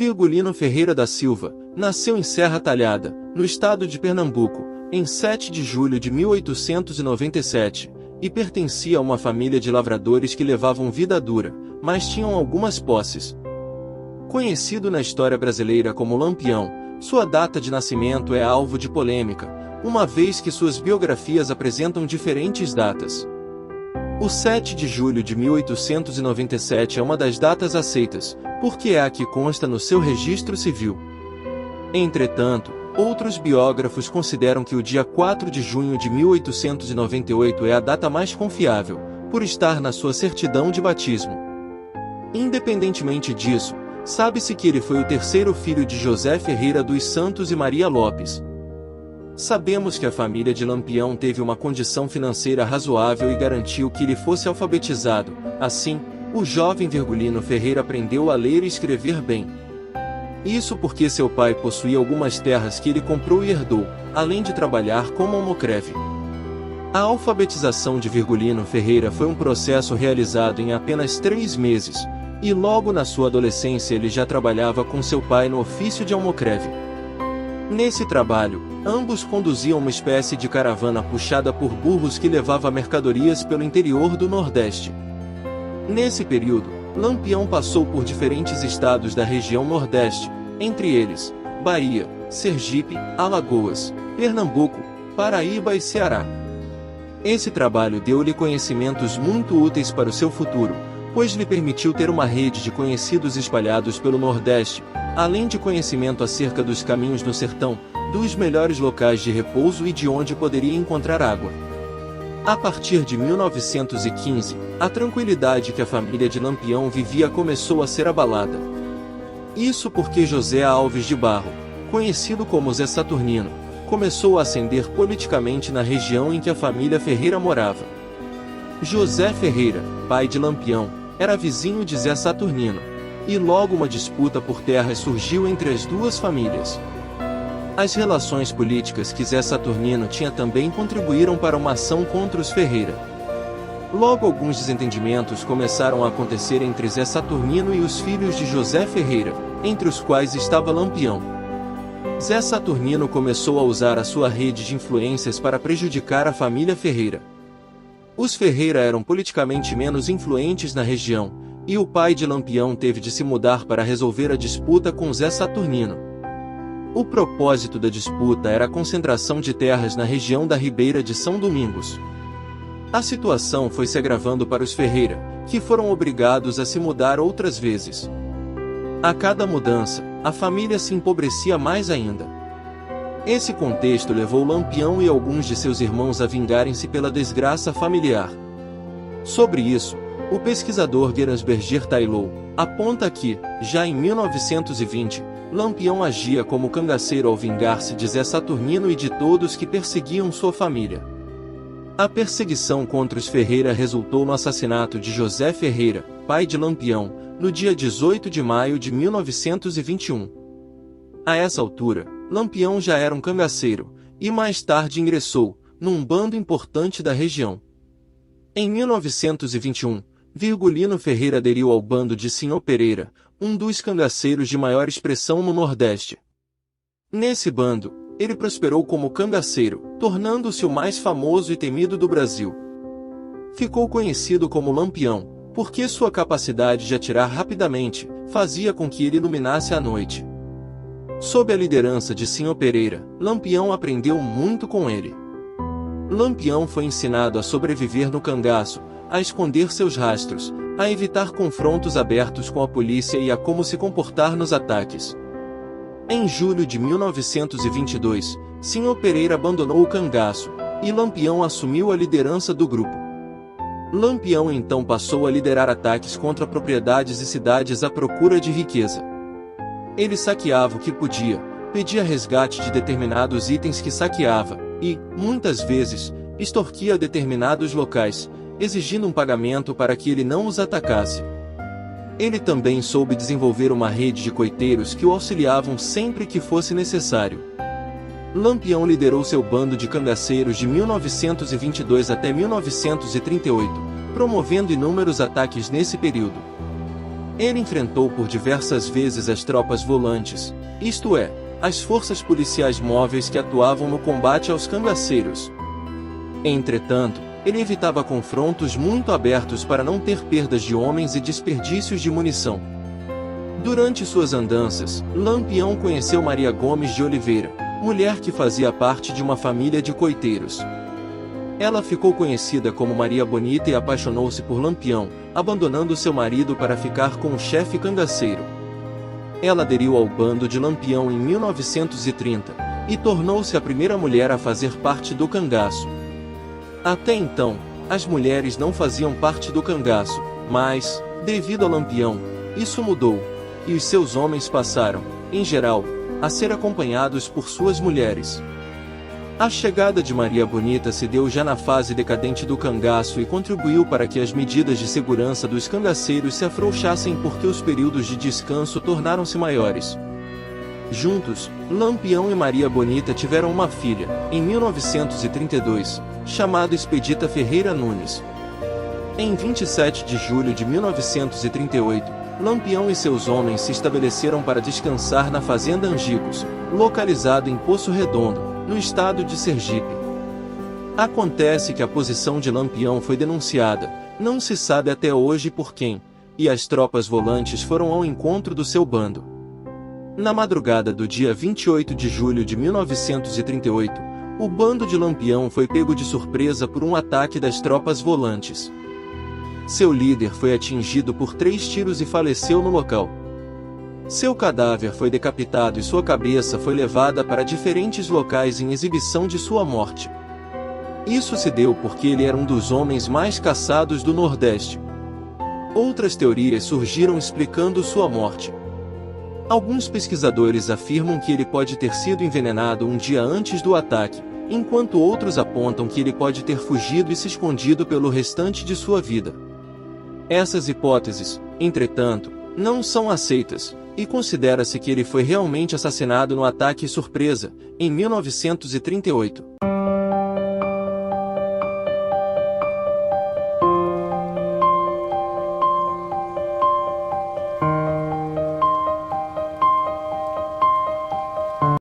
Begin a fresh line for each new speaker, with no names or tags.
Virgulino Ferreira da Silva nasceu em Serra Talhada, no estado de Pernambuco, em 7 de julho de 1897, e pertencia a uma família de lavradores que levavam vida dura, mas tinham algumas posses. Conhecido na história brasileira como Lampião, sua data de nascimento é alvo de polêmica, uma vez que suas biografias apresentam diferentes datas. O 7 de julho de 1897 é uma das datas aceitas, porque é a que consta no seu registro civil. Entretanto, outros biógrafos consideram que o dia 4 de junho de 1898 é a data mais confiável, por estar na sua certidão de batismo. Independentemente disso, sabe-se que ele foi o terceiro filho de José Ferreira dos Santos e Maria Lopes. Sabemos que a família de Lampião teve uma condição financeira razoável e garantiu que ele fosse alfabetizado. Assim, o jovem Virgulino Ferreira aprendeu a ler e escrever bem. Isso porque seu pai possuía algumas terras que ele comprou e herdou, além de trabalhar como almocreve. A alfabetização de Virgulino Ferreira foi um processo realizado em apenas 3 meses, e logo na sua adolescência ele já trabalhava com seu pai no ofício de almocreve. Nesse trabalho, ambos conduziam uma espécie de caravana puxada por burros que levava mercadorias pelo interior do Nordeste. Nesse período, Lampião passou por diferentes estados da região Nordeste, entre eles, Bahia, Sergipe, Alagoas, Pernambuco, Paraíba e Ceará. Esse trabalho deu-lhe conhecimentos muito úteis para o seu futuro, pois lhe permitiu ter uma rede de conhecidos espalhados pelo Nordeste, além de conhecimento acerca dos caminhos no sertão, dos melhores locais de repouso e de onde poderia encontrar água. A partir de 1915, a tranquilidade que a família de Lampião vivia começou a ser abalada. Isso porque José Alves de Barro, conhecido como Zé Saturnino, começou a ascender politicamente na região em que a família Ferreira morava. José Ferreira, pai de Lampião, era vizinho de Zé Saturnino, e logo uma disputa por terras surgiu entre as duas famílias. As relações políticas que Zé Saturnino tinha também contribuíram para uma ação contra os Ferreira. Logo alguns desentendimentos começaram a acontecer entre Zé Saturnino e os filhos de José Ferreira, entre os quais estava Lampião. Zé Saturnino começou a usar a sua rede de influências para prejudicar a família Ferreira. Os Ferreira eram politicamente menos influentes na região, e o pai de Lampião teve de se mudar para resolver a disputa com Zé Saturnino. O propósito da disputa era a concentração de terras na região da Ribeira de São Domingos. A situação foi se agravando para os Ferreira, que foram obrigados a se mudar outras vezes. A cada mudança, a família se empobrecia mais ainda. Esse contexto levou Lampião e alguns de seus irmãos a vingarem-se pela desgraça familiar. Sobre isso, o pesquisador Geransberger Taylor aponta que, já em 1920, Lampião agia como cangaceiro ao vingar-se de Zé Saturnino e de todos que perseguiam sua família. A perseguição contra os Ferreira resultou no assassinato de José Ferreira, pai de Lampião, no dia 18 de maio de 1921. A essa altura, Lampião já era um cangaceiro, e mais tarde ingressou num bando importante da região. Em 1921, Virgulino Ferreira aderiu ao bando de Sr. Pereira, um dos cangaceiros de maior expressão no Nordeste. Nesse bando, ele prosperou como cangaceiro, tornando-se o mais famoso e temido do Brasil. Ficou conhecido como Lampião, porque sua capacidade de atirar rapidamente fazia com que ele iluminasse a noite. Sob a liderança de Sr. Pereira, Lampião aprendeu muito com ele. Lampião foi ensinado a sobreviver no cangaço, a esconder seus rastros, a evitar confrontos abertos com a polícia e a como se comportar nos ataques. Em julho de 1922, Sr. Pereira abandonou o cangaço, e Lampião assumiu a liderança do grupo. Lampião então passou a liderar ataques contra propriedades e cidades à procura de riqueza. Ele saqueava o que podia, pedia resgate de determinados itens que saqueava, e, muitas vezes, extorquia determinados locais, exigindo um pagamento para que ele não os atacasse. Ele também soube desenvolver uma rede de coiteiros que o auxiliavam sempre que fosse necessário. Lampião liderou seu bando de cangaceiros de 1922 até 1938, promovendo inúmeros ataques nesse período. Ele enfrentou por diversas vezes as tropas volantes, isto é, as forças policiais móveis que atuavam no combate aos cangaceiros. Entretanto, ele evitava confrontos muito abertos para não ter perdas de homens e desperdícios de munição. Durante suas andanças, Lampião conheceu Maria Gomes de Oliveira, mulher que fazia parte de uma família de coiteiros. Ela ficou conhecida como Maria Bonita e apaixonou-se por Lampião, abandonando seu marido para ficar com o chefe cangaceiro. Ela aderiu ao bando de Lampião em 1930, e tornou-se a primeira mulher a fazer parte do cangaço. Até então, as mulheres não faziam parte do cangaço, mas, devido a Lampião, isso mudou, e os seus homens passaram, em geral, a ser acompanhados por suas mulheres. A chegada de Maria Bonita se deu já na fase decadente do cangaço e contribuiu para que as medidas de segurança dos cangaceiros se afrouxassem porque os períodos de descanso tornaram-se maiores. Juntos, Lampião e Maria Bonita tiveram uma filha, em 1932, chamada Expedita Ferreira Nunes. Em 27 de julho de 1938, Lampião e seus homens se estabeleceram para descansar na fazenda Angicos, localizada em Poço Redondo, no estado de Sergipe. Acontece que a posição de Lampião foi denunciada, não se sabe até hoje por quem, e as tropas volantes foram ao encontro do seu bando. Na madrugada do dia 28 de julho de 1938, o bando de Lampião foi pego de surpresa por um ataque das tropas volantes. Seu líder foi atingido por 3 tiros e faleceu no local. Seu cadáver foi decapitado e sua cabeça foi levada para diferentes locais em exibição de sua morte. Isso se deu porque ele era um dos homens mais caçados do Nordeste. Outras teorias surgiram explicando sua morte. Alguns pesquisadores afirmam que ele pode ter sido envenenado um dia antes do ataque, enquanto outros apontam que ele pode ter fugido e se escondido pelo restante de sua vida. Essas hipóteses, entretanto, não são aceitas, e considera-se que ele foi realmente assassinado no ataque surpresa, em 1938.